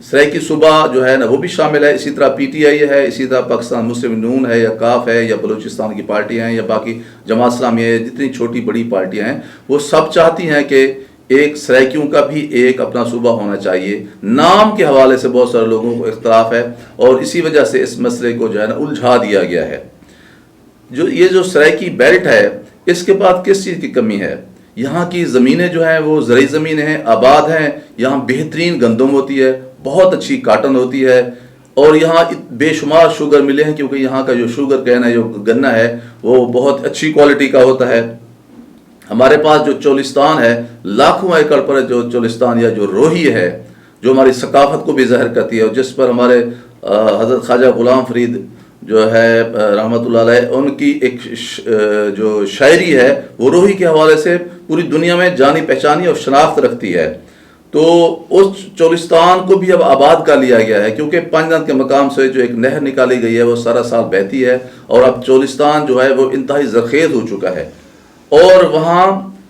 سرائکی صوبہ جو ہے نا وہ بھی شامل ہے، اسی طرح پی ٹی آئی ہے، اسی طرح پاکستان مسلم نون ہے یا کاف ہے یا بلوچستان کی پارٹیاں ہیں یا باقی جماعت اسلامی ہے، جتنی چھوٹی بڑی پارٹیاں ہیں وہ سب چاہتی ہیں کہ ایک سرائکیوں کا بھی ایک اپنا صوبہ ہونا چاہیے۔ نام کے حوالے سے بہت سارے لوگوں کو اختلاف ہے اور اسی وجہ سے اس مسئلے کو جو ہے نا الجھا دیا گیا ہے۔ یہ جو سرائکی بیلٹ ہے اس کے بعد کس چیز کی کمی ہے؟ یہاں کی زمینیں جو ہیں وہ زرعی زمینیں ہیں، آباد ہیں، یہاں بہترین گندم ہوتی ہے، بہت اچھی کاٹن ہوتی ہے اور یہاں بے شمار شوگر ملے ہیں کیونکہ یہاں کا جو شوگر کین ہے، جو گنا ہے وہ بہت اچھی کوالٹی کا ہوتا ہے۔ ہمارے پاس جو چولستان ہے، لاکھوں ایکڑ پر جو چولستان یا جو روہی ہے جو ہماری ثقافت کو بھی ظاہر کرتی ہے اور جس پر ہمارے حضرت خواجہ غلام فرید جو ہے رحمۃ اللہ علیہ ان کی ایک جو شاعری ہے وہ روہی کے حوالے سے پوری دنیا میں جانی پہچانی اور شناخت رکھتی ہے۔ تو اس چولستان کو بھی اب آباد کر لیا گیا ہے کیونکہ پنجنت کے مقام سے جو ایک نہر نکالی گئی ہے وہ سارا سال بہتی ہے اور اب چولستان جو ہے وہ انتہائی زرخیز ہو چکا ہے اور وہاں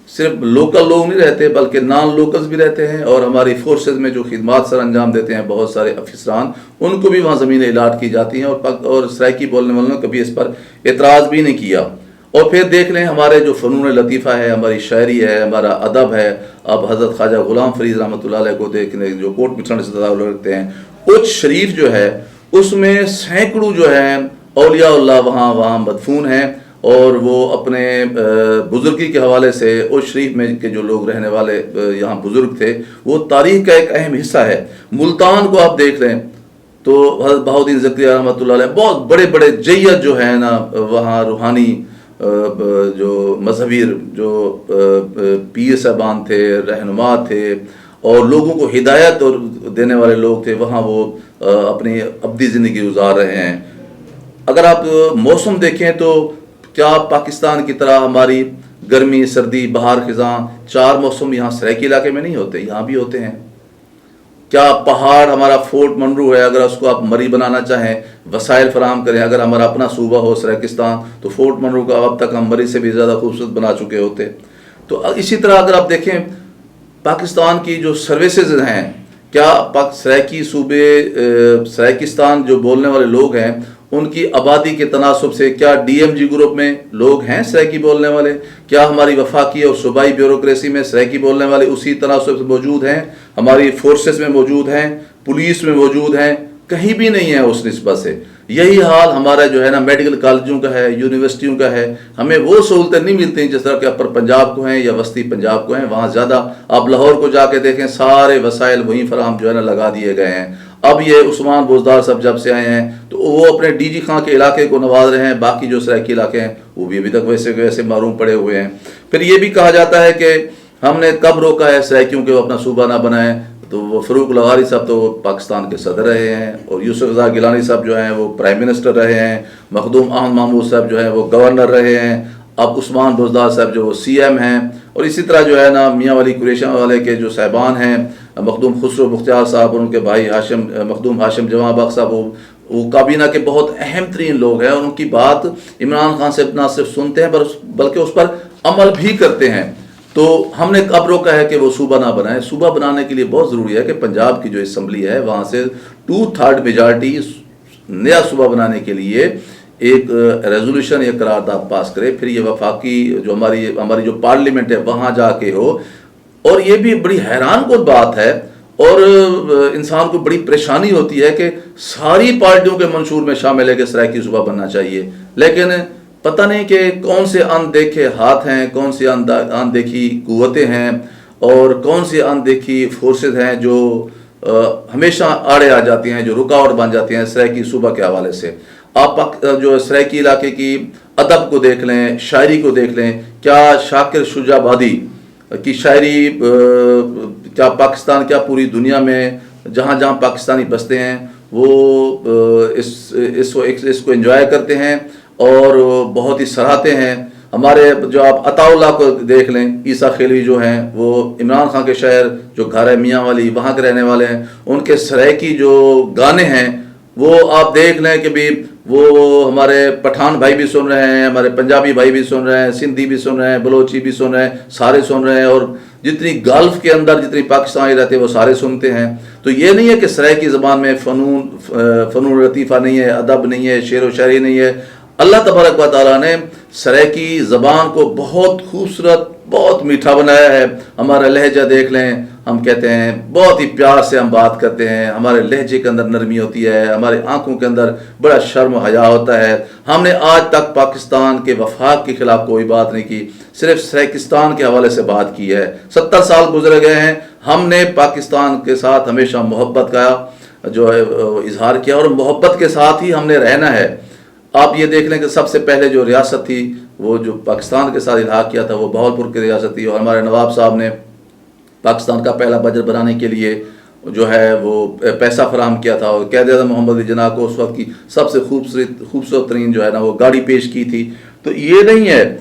صرف لوکل لوگ نہیں رہتے بلکہ نان لوکلز بھی رہتے ہیں اور ہماری فورسز میں جو خدمات سر انجام دیتے ہیں بہت سارے افسران ان کو بھی وہاں زمینیں الاٹ کی جاتی ہیں اور سرائکی بولنے والوں نے کبھی اس پر اعتراض بھی نہیں کیا۔ اور پھر دیکھ لیں ہمارے جو فنون لطیفہ ہے، ہماری شاعری ہے، ہمارا ادب ہے، اب حضرت خواجہ غلام فرید رحمۃ اللہ علیہ کو دیکھ لیں جو کوٹ مٹھن سے تعلق رکھتے ہیں، اچ شریف جو ہے اس میں سینکڑوں جو ہیں اولیاء اللہ وہاں مدفون ہیں اور وہ اپنے بزرگی کے حوالے سے اچ شریف میں کے جو لوگ رہنے والے یہاں بزرگ تھے وہ تاریخ کا ایک اہم حصہ ہے۔ ملتان کو آپ دیکھ لیں تو حضرت بہاؤالدین زکریا رحمۃ اللہ علیہ بہت بڑے بڑے جید جو ہیں نا وہاں روحانی جو مذہبی جو پیر صاحبان تھے، رہنما تھے اور لوگوں کو ہدایت اور دینے والے لوگ تھے، وہاں وہ اپنی ابدی زندگی گزار رہے ہیں۔ اگر آپ موسم دیکھیں تو کیا پاکستان کی طرح ہماری گرمی، سردی، بہار، خزاں 4 موسم یہاں سرائکی علاقے میں نہیں ہوتے؟ یہاں بھی ہوتے ہیں۔ کیا پہاڑ ہمارا فورٹ منرو ہے، اگر اس کو آپ مری بنانا چاہیں، وسائل فراہم کریں، اگر ہمارا اپنا صوبہ ہو سرائکستان تو فورٹ منرو کا اب تک ہم مری سے بھی زیادہ خوبصورت بنا چکے ہوتے۔ تو اسی طرح اگر آپ دیکھیں پاکستان کی جو سروسز ہیں، کیا سرائکی صوبے سرائکستان جو بولنے والے لوگ ہیں ان کی آبادی کے تناسب سے کیا ڈی ایم جی گروپ میں لوگ ہیں سرائکی بولنے والے؟ کیا ہماری وفاقی اور صوبائی بیوروکریسی میں سرائکی بولنے والے اسی تناسب سے موجود ہیں؟ ہماری فورسز میں موجود ہیں، پولیس میں موجود ہیں؟ کہیں بھی نہیں ہے اس نسبت سے۔ یہی حال ہمارا جو ہے نا میڈیکل کالجوں کا ہے، یونیورسٹیوں کا ہے، ہمیں وہ سہولتیں نہیں ملتی جس طرح کہ اپر پنجاب کو ہیں یا وسطی پنجاب کو ہیں، وہاں زیادہ۔ آپ لاہور کو جا کے دیکھیں سارے وسائل وہیں فراہم جو ہے نا لگا دیے گئے ہیں۔ اب یہ عثمان بزدار صاحب جب سے آئے ہیں تو وہ اپنے ڈی جی خان کے علاقے کو نواز رہے ہیں، باقی جو سرائکی علاقے ہیں وہ بھی ابھی تک ویسے محروم پڑے ہوئے ہیں۔ پھر یہ بھی کہا جاتا ہے کہ ہم نے کب روکا ہے سرائکیوں کے وہ اپنا صوبہ نہ بنائیں، تو وہ فروغ لغاری صاحب تو وہ پاکستان کے صدر رہے ہیں اور یوسف رضا گیلانی صاحب جو ہیں وہ پرائم منسٹر رہے ہیں، مخدوم احمد محمود صاحب جو ہیں وہ گورنر رہے ہیں، اب عثمان بزدار صاحب جو وہ سی ایم ہیں، اور اسی طرح جو ہے نا میاں ولی قریشی والے کے جو صاحبان ہیں مخدوم خسرو مختار صاحب اور ان کے بھائی مخدوم ہاشم جمع بخش صاحب، وہ کابینہ کے بہت اہم ترین لوگ ہیں اور ان کی بات عمران خان سے نہ صرف سنتے ہیں بلکہ اس پر عمل بھی کرتے ہیں۔ تو ہم نے اب روکا ہے کہ وہ صوبہ نہ بنائیں۔ صوبہ بنانے کے لیے بہت ضروری ہے کہ پنجاب کی جو اسمبلی ہے وہاں سے 2/3 میجارٹی نیا صوبہ بنانے کے لیے ایک ریزولوشن یا قرارداد پاس کرے، پھر یہ وفاقی جو ہماری جو پارلیمنٹ ہے وہاں جا کے ہو۔ اور یہ بھی بڑی حیران کن بات ہے اور انسان کو بڑی پریشانی ہوتی ہے کہ ساری پارٹیوں کے منشور میں شامل ہے کہ سرائکی صوبہ بننا چاہیے، لیکن پتہ نہیں کہ کون سے اندیکھے ہاتھ ہیں، کون سی اندیکھی قوتیں ہیں اور کون سی اندیکھی فورسز ہیں جو ہمیشہ آڑے آ جاتی ہیں، جو رکاوٹ بن جاتی ہیں سرائکی صوبہ کے حوالے سے۔ آپ جو سرائکی علاقے کی ادب کو دیکھ لیں، شاعری کو دیکھ لیں، کیا شاکر شجاع آبادی کی شاعری کیا پاکستان کیا پوری دنیا میں جہاں جہاں پاکستانی بستے ہیں وہ اس کو انجوائے کرتے ہیں اور بہت ہی سراہتے ہیں۔ ہمارے جو آپ عطا اللہ کو دیکھ لیں، عیسیٰ خیلوی جو ہیں وہ عمران خان کے شہر جو گھر ہے میاں والی وہاں کے رہنے والے ہیں، ان کے سرائکی جو گانے ہیں وہ آپ دیکھ لیں کہ بھی وہ ہمارے پٹھان بھائی بھی سن رہے ہیں، ہمارے پنجابی بھائی بھی سن رہے ہیں، سندھی بھی سن رہے ہیں، بلوچی بھی سن رہے ہیں، سارے سن رہے ہیں، اور جتنی گلف کے اندر جتنی پاکستانی رہتے ہیں وہ سارے سنتے ہیں۔ تو یہ نہیں ہے کہ سرائیکی زبان میں فنون لطیفہ نہیں ہے، ادب نہیں ہے، شعر و شاعری نہیں ہے۔ اللہ تبارک و تعالیٰ نے سرائیکی زبان کو بہت خوبصورت، بہت میٹھا بنایا ہے۔ ہمارا لہجہ دیکھ لیں، ہم کہتے ہیں بہت ہی پیار سے ہم بات کرتے ہیں، ہمارے لہجے کے اندر نرمی ہوتی ہے، ہمارے آنکھوں کے اندر بڑا شرم و حیا ہوتا ہے۔ ہم نے آج تک پاکستان کے وفاق کے خلاف کوئی بات نہیں کی، صرف سرائیکستان کے حوالے سے بات کی ہے۔ 70 سال گزر گئے ہیں، ہم نے پاکستان کے ساتھ ہمیشہ محبت کا جو ہے اظہار کیا، اور محبت کے ساتھ ہی ہم نے رہنا ہے۔ آپ یہ دیکھ لیں کہ سب سے پہلے جو ریاست تھی وہ جو پاکستان کے ساتھ الحاق کیا تھا وہ بہاولپور کی ریاست تھی، اور ہمارے نواب صاحب نے پاکستان کا پہلا بجٹ بنانے کے لیے جو ہے وہ پیسہ فراہم کیا تھا، اور قائد اعظم محمد علی جناح کو اس وقت کی سب سے خوبصورت ترین جو ہے نا وہ گاڑی پیش کی تھی۔ تو یہ نہیں ہے،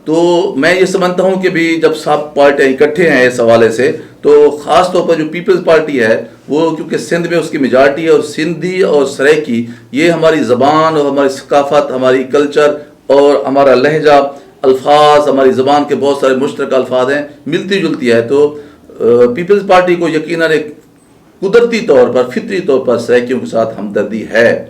تو میں یہ سمجھتا ہوں کہ بھی جب سب پارٹیاں اکٹھے ہیں اس حوالے سے، تو خاص طور پر جو پیپلز پارٹی ہے وہ کیونکہ سندھ میں اس کی میجارٹی ہے، اور سندھی اور سرائیکی یہ ہماری زبان اور ہماری ثقافت، ہماری کلچر اور ہمارا لہجہ، الفاظ، ہماری زبان کے بہت سارے مشترکہ الفاظ ہیں، ملتی جلتی ہے۔ تو پیپلز پارٹی کو یقیناً ایک قدرتی طور پر، فطری طور پر سرائیکیوں کے ساتھ ہمدردی ہے۔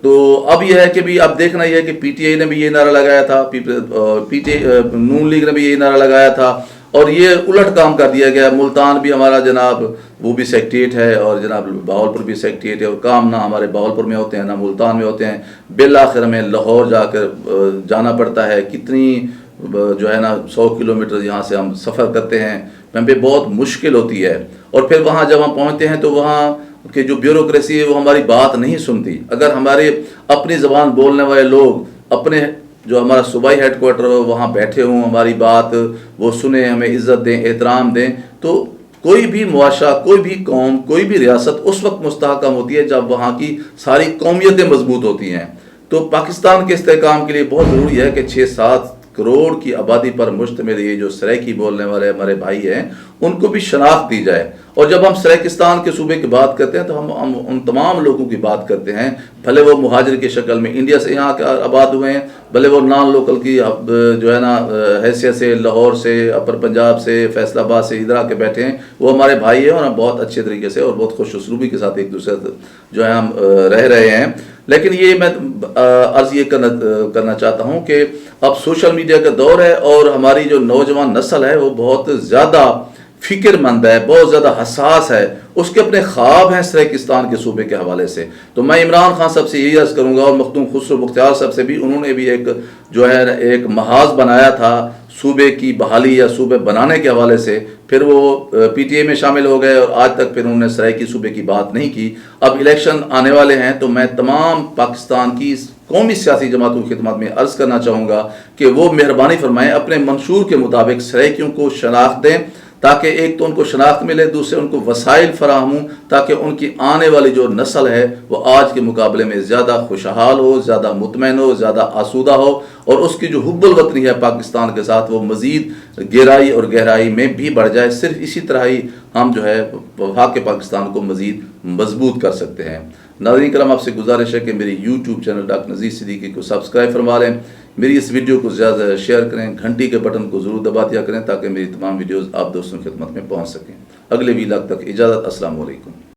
تو اب یہ ہے کہ بھی اب دیکھنا یہ ہے کہ پی ٹی آئی نے بھی یہ نعرہ لگایا تھا، نون لیگ نے بھی یہ نعرہ لگایا تھا، اور یہ الٹ کام کر دیا گیا۔ ملتان بھی ہمارا جناب وہ بھی سیکٹریٹ ہے، اور جناب بہاولپور بھی سیکٹریٹ ہے، اور کام نہ ہمارے بہاولپور میں ہوتے ہیں نہ ملتان میں ہوتے ہیں، بالآخر ہمیں لاہور جا کر جانا پڑتا ہے۔ کتنی جو ہے نا 100 کلومیٹر یہاں سے ہم سفر کرتے ہیں، ہمیں بہت مشکل ہوتی ہے، اور پھر وہاں جب ہم پہنچتے ہیں تو وہاں کہ جو بیوروکریسی ہے وہ ہماری بات نہیں سنتی۔ اگر ہمارے اپنی زبان بولنے والے لوگ اپنے جو ہمارا صوبائی ہیڈ کوارٹر ہو وہاں بیٹھے ہوں، ہماری بات وہ سنیں، ہمیں عزت دیں، احترام دیں، تو کوئی بھی معاشرہ، کوئی بھی قوم، کوئی بھی ریاست اس وقت مستحکم ہوتی ہے جب وہاں کی ساری قومیتیں مضبوط ہوتی ہیں۔ تو پاکستان کے استحکام کے لیے بہت ضروری ہے کہ 6-7 کروڑ کی آبادی پر مشتمل یہ جو سرائیکی بولنے والے ہمارے بھائی ہیں ان کو بھی شناخت دی جائے۔ اور جب ہم سرائیکستان کے صوبے کی بات کرتے ہیں تو ہم ان تمام لوگوں کی بات کرتے ہیں، بھلے وہ مہاجر کی شکل میں انڈیا سے یہاں آباد ہوئے ہیں، بھلے وہ نان لوکل کی جو ہے نا حیثیت سے لاہور سے، اپر پنجاب سے، فیصل آباد سے ادھر آ کے بیٹھے ہیں، وہ ہمارے بھائی ہیں، اور ہم بہت اچھے طریقے سے اور بہت خوش اسلوبی کے ساتھ ایک دوسرے جو ہے ہم رہ رہے ہیں۔ لیکن یہ میں عرض یہ کرنا چاہتا ہوں کہ اب سوشل میڈیا کا دور ہے، اور ہماری جو نوجوان نسل ہے وہ بہت زیادہ فکر مند ہے، بہت زیادہ حساس ہے، اس کے اپنے خواب ہیں سرائیکستان کے صوبے کے حوالے سے۔ تو میں عمران خان صاحب سے یہی عرض کروں گا، اور مخدوم خسرو بختیار صاحب سے بھی، انہوں نے بھی ایک جو ہے ایک محاذ بنایا تھا صوبے کی بحالی یا صوبے بنانے کے حوالے سے، پھر وہ پی ٹی اے میں شامل ہو گئے، اور آج تک پھر انہوں نے سرائیکی صوبے کی بات نہیں کی۔ اب الیکشن آنے والے ہیں، تو میں تمام پاکستان کی قومی سیاسی جماعتوں کی خدمت میں عرض کرنا چاہوں گا کہ وہ مہربانی فرمائیں اپنے منشور کے مطابق سرائیکیوں کو شناخت دیں، تاکہ ایک تو ان کو شناخت ملے، دوسرے ان کو وسائل فراہم ہوں، تاکہ ان کی آنے والی جو نسل ہے وہ آج کے مقابلے میں زیادہ خوشحال ہو، زیادہ مطمئن ہو، زیادہ آسودہ ہو، اور اس کی جو حب الوطنی ہے پاکستان کے ساتھ وہ مزید گہرائی اور گہرائی میں بھی بڑھ جائے۔ صرف اسی طرح ہی ہم جو ہے وفاق پاکستان کو مزید مضبوط کر سکتے ہیں۔ ناظرین کرام، آپ سے گزارش ہے کہ میری YouTube channel doctor Nazir Siddiqui کو سبسکرائب فرما لیں، میری اس ویڈیو کو زیادہ زیادہ شیئر کریں، گھنٹی کے بٹن کو ضرور دبا دیا کریں تاکہ میری تمام ویڈیوز آپ دوستوں کی خدمت میں پہنچ سکیں۔ اگلے ویلاگ تک اجازت، السلام علیکم۔